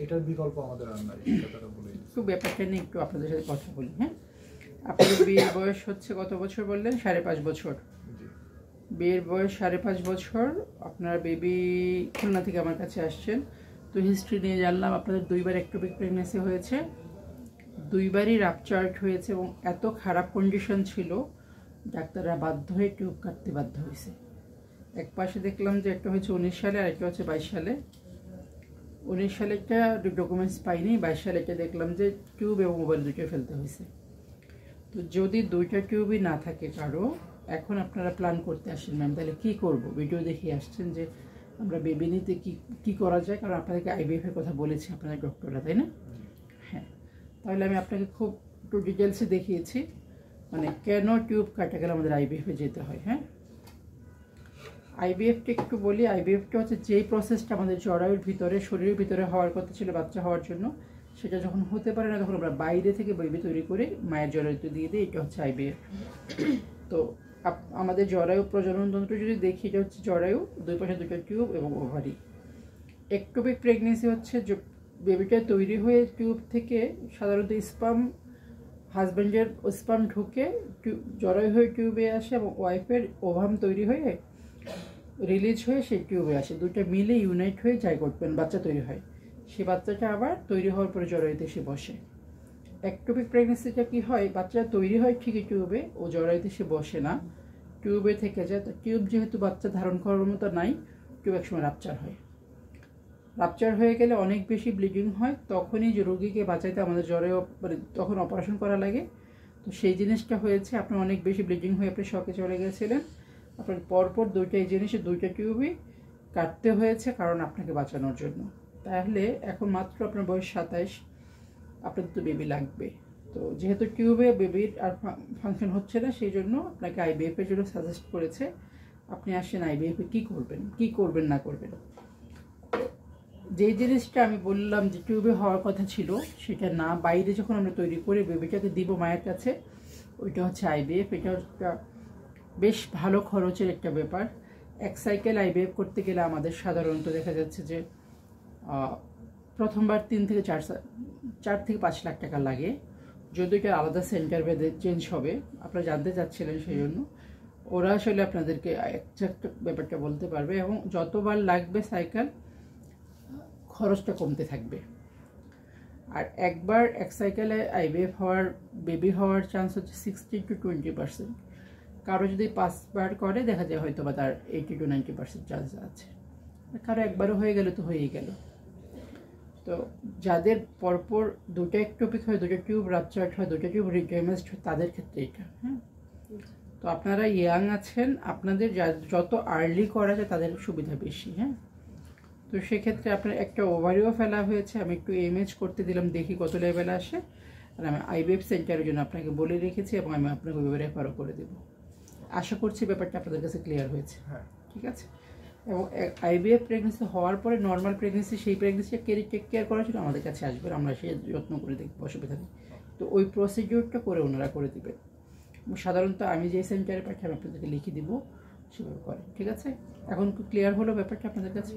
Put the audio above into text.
এটার বিকল্প আমাদের আর নাই, কথাটা বলে একটু ব্যাপারটা নিয়ে একটু আপনাদের সাথে কথা বলি। হ্যাঁ, আপনাদের বিয়ের বয়স হচ্ছে কত বছর বললেন? 5.5 বছর। বিয়ের বয়স 5.5 বছর। আপনার বেবি খুলনা থেকে আমার কাছে আসছেন, তো হিস্ট্রি নিয়ে জানলাম আপনাদের 2বার একটোপিক প্রেগনেন্সি হয়েছে, 2বারই রাপচার্ড হয়েছে এবং এত খারাপ কন্ডিশন ছিল ডাক্তাররা বাধ্য হয়ে টিউব কাটতে বাধ্য হয়েছে। এক পাশে দেখলাম যে একটা হচ্ছে 19 সালে আর একটা হচ্ছে 22 সালে। 19 সালেরটা ডকুমেন্টস পাইনি, 22 সালেরটা দেখলাম যে টিউব এবং মোবাইল দুটোই ফেলতে হয়েছে। তো যদি 2টা টিউবই না থাকে কারো, এখন আপনারা প্ল্যান করতে আসেন ম্যাম তাহলে কী করবো, ভিডিও দেখিয়ে আসছেন যে আমরা বেবি নিতে কী করা যায়, কারণ আপনাদেরকে আইভিএফের কথা বলেছি আপনাদের ডক্টররা, তাই না? হ্যাঁ, তাহলে আমি আপনাকে খুব একটু ডিটেলসে দেখিয়েছি মানে কেন টিউব কাটা গেলে আমাদের আইভিএফে যেতে হয়। হ্যাঁ, আইভিএফটা একটু বলি। আইভিএফটা হচ্ছে যেই প্রসেসটা আমাদের জরায়ুর ভিতরে, শরীরের ভিতরে হওয়ার কথা ছিল বাচ্চা হওয়ার জন্য, সেটা যখন হতে পারে না তখন আমরা বাইরে থেকে বেবি তৈরি করে মায়ের জরায়ুতে দিয়ে দিই, এটা হচ্ছে আইভিএফ। তো আমাদের জরায়ু প্রজনন তন্ত্র যদি দেখি, এটা হচ্ছে জরায়ু, 2 পাশে 2টা টিউব এবং ওভারি। একটোপিক প্রেগনেন্সি হচ্ছে বেবিটা তৈরি হয়ে টিউব থেকে সাধারণত স্পাম, হাজব্যান্ডের স্পাম ঢুকে জরায়ু হয়ে টিউবে আসে এবং ওয়াইফের ওভাম তৈরি হয়ে রিলিজ হয়ে সেই টিউবে আসে, 2টা মিলে ইউনাইট হয়ে জাইগোট বাচ্চা তৈরি হয়। সেই বাচ্চাটা আবার তৈরি হওয়ার পরে জরায়ুতে এসে বসে। একটোপিক প্রেগনেন্সিটা কি হয়, বাচ্চাটা তৈরি হয় ঠিকই টিউবে, ও জরায়ুতে এসে বসে না, টিউবে থেকে যায়। তো টিউব যেহেতু বাচ্চা ধারণ করার মতো নাই, টিউব একসময় রাপচার হয়। রাপচার হয়ে গেলে অনেক বেশি ব্লিডিং হয়, তখনই যে রোগীকে বাঁচাইতে আমাদের জরায়ু মানে তখন অপারেশন করা লাগে। তো সেই জিনিসটা হয়েছে, আপনার অনেক বেশি ব্লিডিং হয়ে আপনি শকে চলে গেছিলেন, আপনার পরপর 2টা এই জিনিসে 2টা টিউবই কাটতে হয়েছে কারণ আপনাকে বাঁচানোর জন্য। তাহলে এখন মাত্র আপনার বয়স 27, আপনার তো বেবি লাগবে। তো যেহেতু টিউবে বেবির আর ফাংশন হচ্ছে না, সেই জন্য আপনাকে আইভিএফের জন্য সাজেস্ট করেছে। আপনি আসেন আইভিএফে কী করবেন না করবেন। যেই জিনিসটা আমি বললাম যে টিউবে হওয়ার কথা ছিল সেটা না, বাইরে যখন আমরা তৈরি করে বেবিটাকে দিব মায়ের কাছে, ওইটা হচ্ছে আইভিএফ। এটা একটা বেশ ভালো খরচের একটা ব্যাপার। এক সাইকেল আইভিএফ করতে গেলে আমাদের সাধারণত দেখা যাচ্ছে যে প্রথমবার 3 থেকে 4 থেকে 5 লাখ টাকা লাগে। যদি এটা আলাদা সেন্টার ভেদে চেঞ্জ হবে, আপনারা জানতে চাচ্ছিলেন সেই জন্য, ওরা আসলে আপনাদেরকে একজাক্ট ব্যাপারটা বলতে পারবে। এবং যতবার লাগবে সাইকেল, খরচটা কমতে থাকবে। আর একবার এক সাইকেলে আইভিএফ হওয়ার, বেবি হওয়ার চান্স হচ্ছে 60 to 20%। কারো যদি 5বার করে দেখা যায় হয়তো বা তার 80 to 90% চান্স আছে। কারো একবারও হয়ে গেলে তো হয়েই গেল। তো যাদের পরপর 2টা একটোপিক হয়, 2টা টিউব রাপচার্ড হয়, 2টা টিউব রিড্যামেজড হয়, তাদের ক্ষেত্রে এটা। হ্যাঁ, তো আপনারা ইয়াং আছেন, আপনাদের যত আর্লি করা যায় তাদের সুবিধা বেশি। হ্যাঁ, তো সেক্ষেত্রে আপনার একটা ওভারিও ফেলা হয়েছে, আমি একটু এমএচ করতে দিলাম, দেখি কত লেভেল আসে। আর আমি আইভিএফ সেন্টারের জন্য আপনাকে বলে রেখেছি এবং আমি আপনাকে ওইভাবে রেফারও করে দেবো। আশা করছি ব্যাপারটা আপনাদের কাছে ক্লিয়ার হয়েছে। হ্যাঁ, ঠিক আছে। এবং আইভিএফ প্রেগনেন্সি হওয়ার পরে নর্মাল প্রেগনেন্সি, সেই প্রেগনেন্সিটা টেক কেয়ার করার জন্য আমাদের কাছে আসবেন, আমরা সেই যত্ন করে দেখবো, অসুবিধা নেই। তো ওই প্রসিডিওরটা করে ওনারা করে দেবেন। সাধারণত আমি যে সেন্টারে পাঠাই আমি আপনাদেরকে লিখে দিব, সেভাবে করে। ঠিক আছে, এখন ক্লিয়ার হলো ব্যাপারটা আপনাদের কাছে?